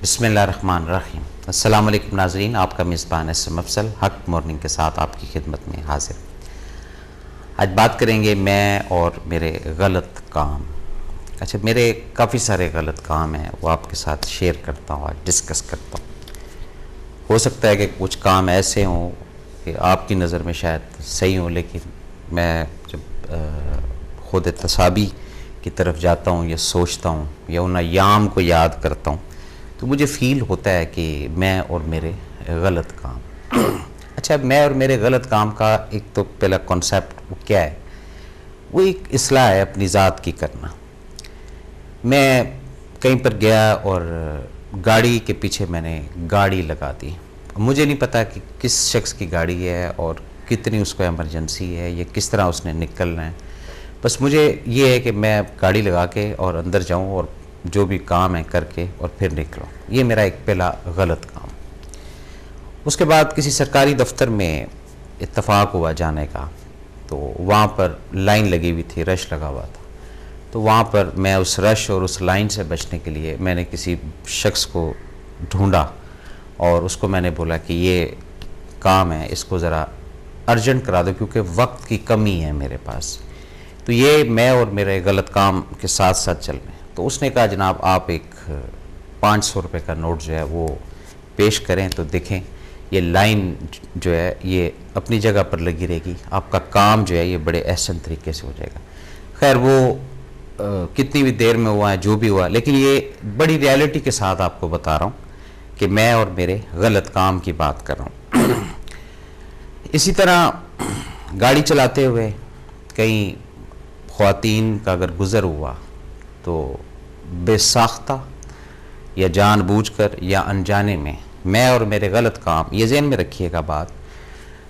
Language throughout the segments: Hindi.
बिस्मिल्लाहिर्रहमानिर्रहीम। अस्सलाम वालेकुम नाज़रीन, आपका मेज़बान एसएम अफसल हक मॉर्निंग के साथ आपकी खिदमत में हाजिर। आज बात करेंगे मैं और मेरे गलत काम। अच्छा, मेरे काफ़ी सारे गलत काम हैं, वो आपके साथ शेयर करता हूँ, आज डिस्कस करता हूँ। हो सकता है कि कुछ काम ऐसे हों कि आपकी नज़र में शायद सही हो, लेकिन मैं जब खुद तसाबी की तरफ जाता हूँ या सोचता हूँ या उन अय्याम को याद करता हूँ तो मुझे फ़ील होता है कि मैं और मेरे गलत काम। अच्छा, मैं और मेरे गलत काम का एक तो पहला कॉन्सेप्ट वो क्या है, वो एक इस्लाह है अपनी ज़ात की करना। मैं कहीं पर गया और गाड़ी के पीछे मैंने गाड़ी लगा दी। मुझे नहीं पता कि किस शख्स की गाड़ी है और कितनी उसको इमरजेंसी है या किस तरह उसने निकलना है। बस मुझे ये है कि मैं गाड़ी लगा के और अंदर जाऊं और जो भी काम है करके और फिर निकलूं। ये मेरा एक पहला गलत काम। उसके बाद किसी सरकारी दफ्तर में इत्तफाक हुआ जाने का, तो वहाँ पर लाइन लगी हुई थी, रश लगा हुआ था। तो वहाँ पर मैं उस रश और उस लाइन से बचने के लिए मैंने किसी शख्स को ढूंढा और उसको मैंने बोला कि ये काम है, इसको ज़रा अर्जेंट करा दो क्योंकि वक्त की कमी है मेरे पास। तो ये मैं और मेरे गलत काम के साथ साथ चल रहे हैं। तो उसने कहा, जनाब आप एक 500 रुपये का नोट जो है वो पेश करें तो देखें ये लाइन जो है ये अपनी जगह पर लगी रहेगी, आपका काम जो है ये बड़े एहसन तरीके से हो जाएगा। खैर वो कितनी भी देर में हुआ है, जो भी हुआ, लेकिन ये बड़ी रियलिटी के साथ आपको बता रहा हूँ कि मैं और मेरे गलत काम की बात कर रहा हूँ। इसी तरह गाड़ी चलाते हुए कहीं ख्वातीन का अगर गुज़र हुआ तो बेसाख्ता या जानबूझकर या अनजाने में मैं और मेरे गलत काम, ये ज़हन में रखिएगा बात,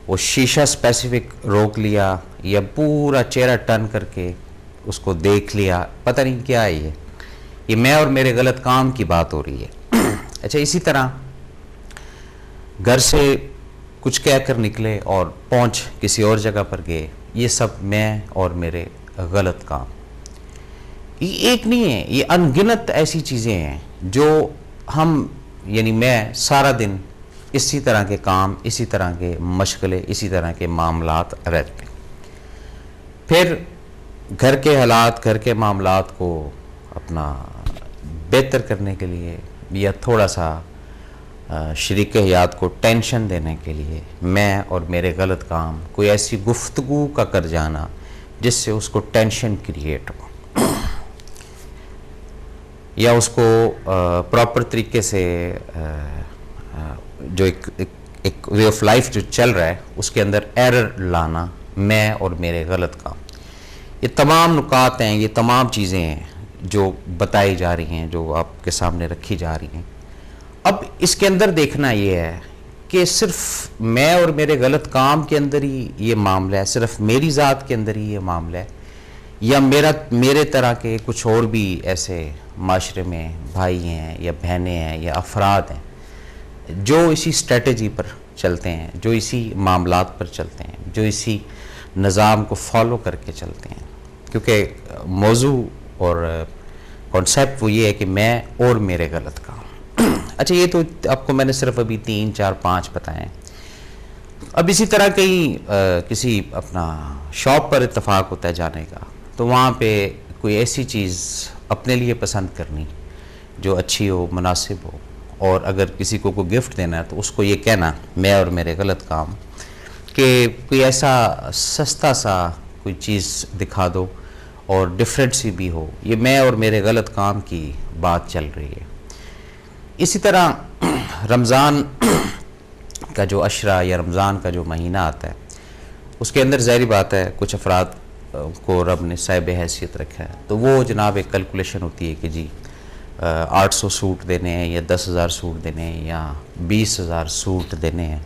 वो शीशा स्पेसिफिक रोक लिया या पूरा चेहरा टर्न करके उसको देख लिया, पता नहीं क्या है ये मैं और मेरे गलत काम की बात हो रही है। अच्छा, इसी तरह घर से कुछ कहकर निकले और पहुंच किसी और जगह पर गए, ये सब मैं और मेरे गलत काम। ये एक नहीं है, ये अनगिनत ऐसी चीज़ें हैं जो हम यानी मैं सारा दिन इसी तरह के काम, इसी तरह के मशगले, इसी तरह के मामलात रहते। फिर घर के हालात, घर के मामलात को अपना बेहतर करने के लिए या थोड़ा सा शरीक हयात को टेंशन देने के लिए मैं और मेरे गलत काम कोई ऐसी गुफ्तगू का कर जाना जिससे उसको टेंशन क्रिएट हो या उसको प्रॉपर तरीके से जो एक वे ऑफ लाइफ जो चल रहा है उसके अंदर एरर लाना, मैं और मेरे गलत काम। ये तमाम नुकात हैं, ये तमाम चीज़ें हैं जो बताई जा रही हैं, जो आपके सामने रखी जा रही हैं। अब इसके अंदर देखना ये है कि सिर्फ मैं और मेरे गलत काम के अंदर ही ये मामला है, सिर्फ मेरी ज़ात के अंदर ही ये मामला है, या मेरे तरह के कुछ और भी ऐसे माशरे में भाई हैं या बहनें हैं या अफराद हैं जो इसी स्ट्रेटजी पर चलते हैं, जो इसी मामलात पर चलते हैं, जो इसी निज़ाम को फॉलो करके चलते हैं। क्योंकि मौजू और कॉन्सेप्ट वो ये है कि मैं और मेरे गलत काम। अच्छा, ये तो आपको मैंने सिर्फ अभी 3, 4, 5 बताएं। अब इसी तरह कहीं किसी अपना शॉप पर इत्तफाक होता है जाने का, तो वहाँ पे कोई ऐसी चीज़ अपने लिए पसंद करनी जो अच्छी हो, मुनासिब हो, और अगर किसी को कोई गिफ्ट देना है तो उसको ये कहना, मैं और मेरे गलत काम, कि कोई ऐसा सस्ता सा कोई चीज़ दिखा दो और डिफरेंट सी भी हो। ये मैं और मेरे गलत काम की बात चल रही है। इसी तरह रमज़ान का जो अशरा या रमज़ान का जो महीना आता है उसके अंदर ज़ाहिर बात है कुछ अफराद को रब ने साहिब हैसियत रखा है, तो वो जनाब एक कैलकुलेशन होती है कि जी 800 सूट देने हैं या 10,000 सूट देने हैं या 20,000 सूट देने हैं।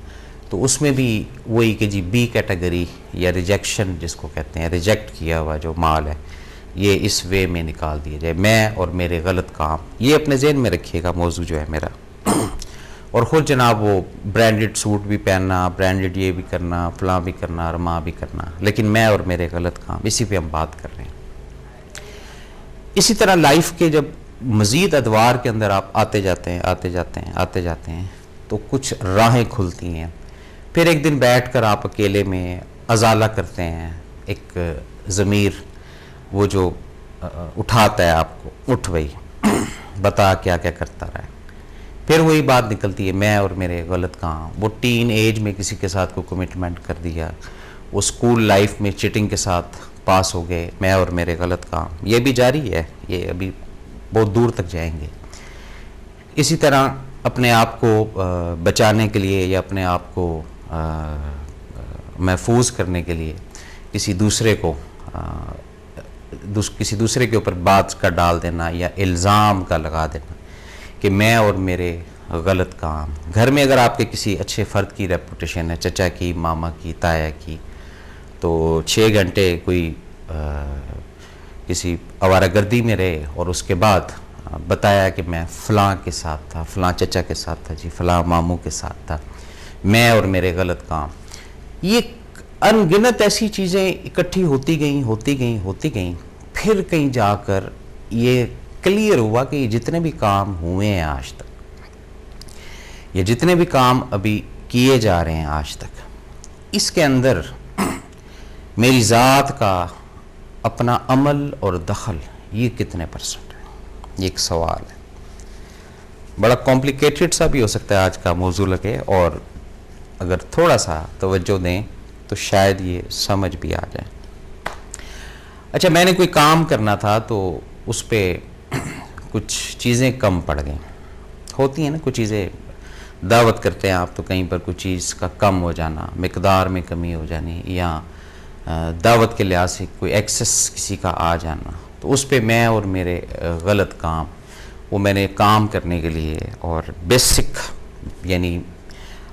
तो उसमें भी वही कि जी बी कैटेगरी या रिजेक्शन जिसको कहते हैं, रिजेक्ट किया हुआ जो माल है ये इस वे में निकाल दिया जाए। मैं और मेरे गलत काम, ये अपने जहन में रखिएगा मौजू जो है मेरा। और ख़ुद जनाब वो ब्रांडेड सूट भी पहनना, ब्रांडेड ये भी करना, फलां भी करना, रमा भी करना, लेकिन मैं और मेरे गलत काम, इसी पे हम बात कर रहे हैं। इसी तरह लाइफ के जब मज़ीद अदवार के अंदर आप आते जाते हैं आते जाते हैं आते जाते हैं तो कुछ राहें खुलती हैं। फिर एक दिन बैठकर आप अकेले में अजाला करते हैं, एक ज़मीर वो जो उठाता है आपको, उठ भाई बता क्या क्या करता रहा है। फिर वही बात निकलती है, मैं और मेरे गलत काम। वो टीन एज में किसी के साथ को कमिटमेंट कर दिया, वो स्कूल लाइफ में चिटिंग के साथ पास हो गए, मैं और मेरे गलत काम। ये भी जारी है, ये अभी बहुत दूर तक जाएंगे। इसी तरह अपने आप को बचाने के लिए या अपने आप को महफूज करने के लिए किसी दूसरे को किसी दूसरे के ऊपर बात का डाल देना या इल्ज़ाम का लगा देना कि मैं और मेरे गलत काम। घर में अगर आपके किसी अच्छे फ़र्द की रेपुटेशन है, चचा की, मामा की, ताया की, तो 6 घंटे कोई किसी आवारागर्दी में रहे और उसके बाद बताया कि मैं फ़लाँ के साथ था, फ़लाँ चचा के साथ था जी, फ़लाँ मामू के साथ था, मैं और मेरे गलत काम। ये अनगिनत ऐसी चीज़ें इकट्ठी होती गई होती गई होती गई। फिर कहीं जाकर ये क्लियर हुआ कि ये जितने भी काम हुए हैं आज तक, ये जितने भी काम अभी किए जा रहे हैं आज तक, इसके अंदर मेरी ज़ात का अपना अमल और दखल ये कितने % है? ये एक सवाल है, बड़ा कॉम्प्लिकेटेड सा भी हो सकता है आज का मौजू लगे, और अगर थोड़ा सा तवज्जो दें तो शायद ये समझ भी आ जाए। अच्छा, मैंने कोई काम करना था तो उस पर कुछ चीज़ें कम पड़ गई। होती हैं ना कुछ चीज़ें, दावत करते हैं आप तो कहीं पर कुछ चीज़ का कम हो जाना, मिकदार में कमी हो जानी, या दावत के लिहाज से कोई एक्सेस किसी का आ जाना, तो उस पर मैं और मेरे गलत काम, वो मैंने काम करने के लिए और बेसिक यानी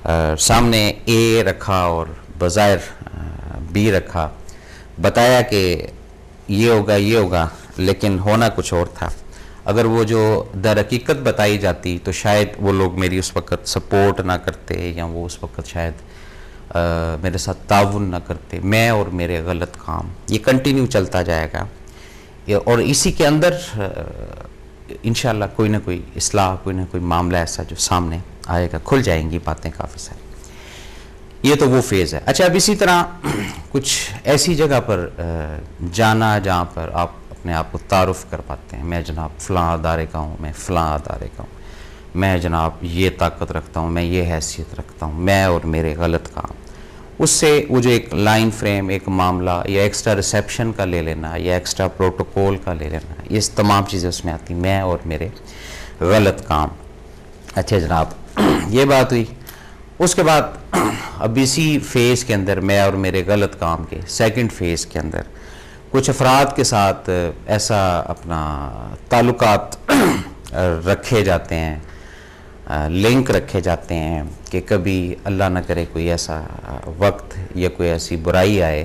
सामने ए रखा और बज़ाहिर बी रखा, बताया कि ये होगा, लेकिन होना कुछ और था। अगर वो जो दर हकीकत बताई जाती तो शायद वो लोग मेरी उस वक़्त सपोर्ट ना करते, या वो उस वक़्त शायद मेरे साथ ताउन ना करते। मैं और मेरे गलत काम, ये कंटिन्यू चलता जाएगा, और इसी के अंदर इंशाअल्लाह कोई ना कोई इस्लाह, कोई ना कोई मामला ऐसा जो सामने आएगा, खुल जाएंगी बातें काफ़ी सारी। ये तो वो फेज़ है। अच्छा, अब इसी तरह कुछ ऐसी जगह पर जाना जहाँ पर आप अपने आप को तारुफ़ कर पाते हैं, मैं जनाब फ़लाँ अदारे का हूँ, मैं फ़लाँ अदारे का हूँ, मैं जनाब ये ताकत रखता हूँ, मैं ये हैसियत रखता हूँ, मैं और मेरे गलत काम। उससे वो जो एक लाइन फ्रेम, एक मामला या एक्स्ट्रा रिसेप्शन का ले लेना या एक्स्ट्रा प्रोटोकॉल का ले लेना, ये तमाम चीज़ें उसमें आती, मैं और मेरे गलत काम। अच्छा जनाब, ये बात हुई। उसके बाद अब इसी फेज़ के अंदर, मैं और मेरे गलत काम के सेकंड फेज़ के अंदर, कुछ अफराद के साथ ऐसा अपना ताल्लुकात रखे जाते हैं, लिंक रखे जाते हैं कि कभी अल्लाह न करे कोई ऐसा वक्त या कोई ऐसी बुराई आए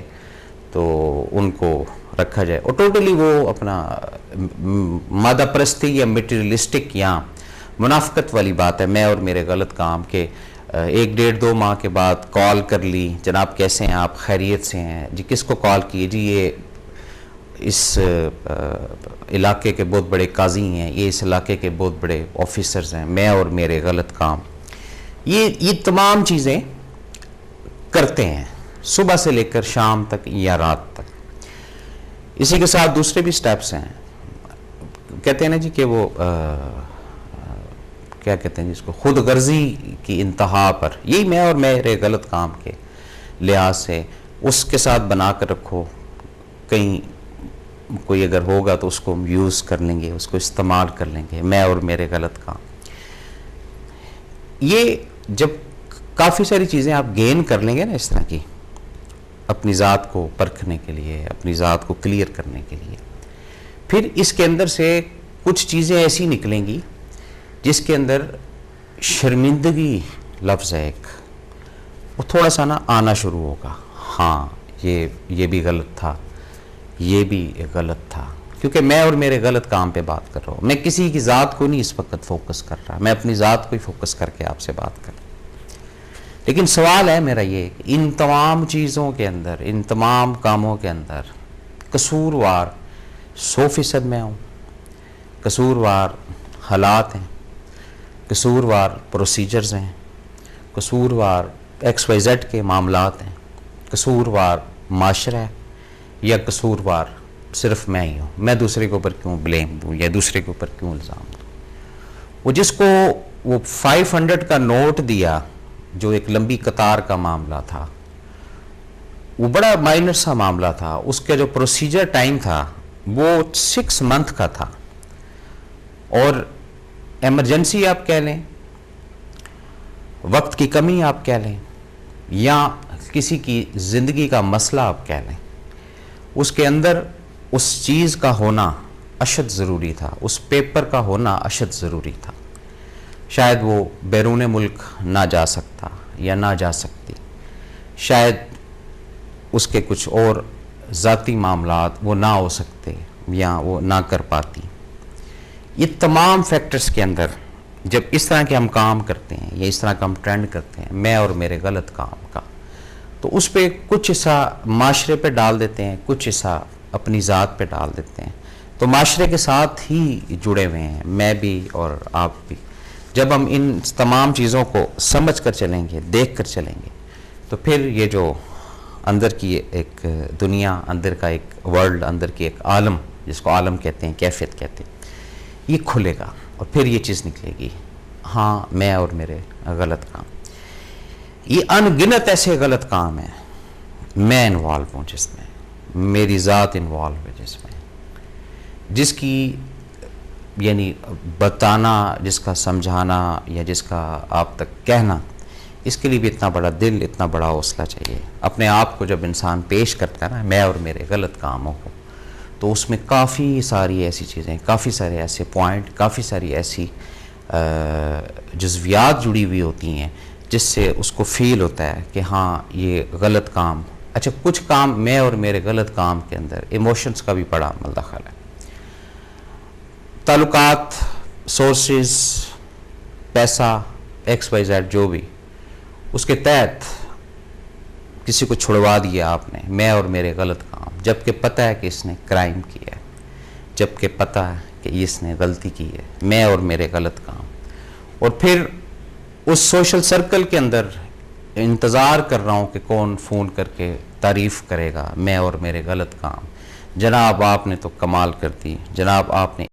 तो उनको रखा जाए। और टोटली वो अपना मादा परस्ती या मटीरियलिस्टिक या मुनाफकत वाली बात है। मैं और मेरे गलत काम के 1-1.5-2 माह के बाद कॉल कर ली, जनाब कैसे हैं आप, खैरियत से हैं जी, किसको कॉल किए जी, ये इस इलाके के बहुत बड़े काजी हैं, ये इस इलाके के बहुत बड़े ऑफिसर्स हैं, मैं और मेरे गलत काम। ये तमाम चीज़ें करते हैं सुबह से लेकर शाम तक या रात तक। इसी के साथ दूसरे भी स्टेप्स हैं, कहते हैं ना जी कि वो क्या कहते हैं जिसको, खुद गर्जी की इंतहा पर, यही मैं और मेरे गलत काम के लिहाज से उसके साथ बना कर रखो, कहीं कोई अगर होगा तो उसको हम यूज़ कर लेंगे, उसको इस्तेमाल कर लेंगे, मैं और मेरे गलत काम। ये जब काफ़ी सारी चीज़ें आप गेन कर लेंगे ना इस तरह की, अपनी ज़ात को परखने के लिए, अपनी ज़ात को क्लियर करने के लिए, फिर इसके अंदर से कुछ चीज़ें ऐसी निकलेंगी जिसके अंदर शर्मिंदगी लफ्ज़ है एक, वो थोड़ा सा ना आना शुरू होगा। हाँ, ये भी गलत था, ये भी गलत था, क्योंकि मैं और मेरे गलत काम पे बात कर रहा हूँ। मैं किसी की ज़ात को नहीं इस वक्त फोकस कर रहा, मैं अपनी ज़ात को ही फोकस करके आपसे बात कर रहा। लेकिन सवाल है मेरा ये कि इन तमाम चीज़ों के अंदर, इन तमाम कामों के अंदर कसूरवार 100% मैं हूँ कसूरवार हालात हैं, कसूरवार प्रोसीजर्स हैं, कसूरवार XYZ के मामलात हैं, कसूरवार माशरा है, या कसूरवार सिर्फ मैं ही हूँ। मैं दूसरे के ऊपर क्यों ब्लेम दूँ या दूसरे के ऊपर क्यों इल्ज़ाम दूँ। वो जिसको वो 500 का नोट दिया, जो एक लंबी कतार का मामला था, वो बड़ा माइनर सा मामला था, उसका जो प्रोसीजर टाइम था वो 6 मंथ का था, और एमरजेंसी आप कह लें, वक्त की कमी आप कह लें, या किसी की ज़िंदगी का मसला आप कह लें, उसके अंदर उस चीज़ का होना अशद ज़रूरी था, उस पेपर का होना अशद ज़रूरी था। शायद वो बैरून मुल्क ना जा सकता या ना जा सकती, शायद उसके कुछ और ज़ाती मामलात वो ना हो सकते या वो ना कर पाती। ये तमाम फैक्टर्स के अंदर जब इस तरह के हम काम करते हैं या इस तरह का हम ट्रेंड करते हैं, मैं और मेरे गलत काम का, तो उस पर कुछ हिस्सा माशरे पे डाल देते हैं, कुछ हिस्सा अपनी ज़ात पे डाल देते हैं, तो माशरे के साथ ही जुड़े हुए हैं मैं भी और आप भी। जब हम इन तमाम चीज़ों को समझ कर चलेंगे, देख कर चलेंगे, तो फिर ये जो अंदर की एक दुनिया, अंदर का एक वर्ल्ड, अंदर की एक आलम, जिसको आलम कहते हैं, कैफियत कहते हैं, ये खुलेगा और फिर ये चीज़ निकलेगी, हाँ मैं और मेरे गलत काम। ये अनगिनत ऐसे गलत काम हैं, मैं इन्वॉल्व हूँ जिसमें, मेरी ज़ात इन्वॉल्व है जिसमें, जिसकी यानी बताना, जिसका समझाना या जिसका आप तक कहना, इसके लिए भी इतना बड़ा दिल, इतना बड़ा हौसला चाहिए। अपने आप को जब इंसान पेश करता है ना, मैं और मेरे गलत कामों को, तो उसमें काफ़ी सारी ऐसी चीज़ें, काफ़ी सारे ऐसे पॉइंट, काफ़ी सारी ऐसी जुज़वियात जुड़ी हुई होती हैं, जिससे उसको फील होता है कि हाँ ये गलत काम। अच्छा, कुछ काम मैं और मेरे गलत काम के अंदर इमोशंस का भी बड़ा अमल दखल है, ताल्लुकात, सोर्सेज, पैसा, XYZ जो भी, उसके तहत किसी को छुड़वा दिया आपने, मैं और मेरे गलत काम, जबकि पता है कि इसने क्राइम किया है, जबकि पता है कि इसने गलती की है, मैं और मेरे गलत काम। और फिर उस सोशल सर्कल के अंदर इंतज़ार कर रहा हूँ कि कौन फ़ोन करके तारीफ़ करेगा मैं और मेरे गलत काम। जनाब आपने तो कमाल कर दी, जनाब आपने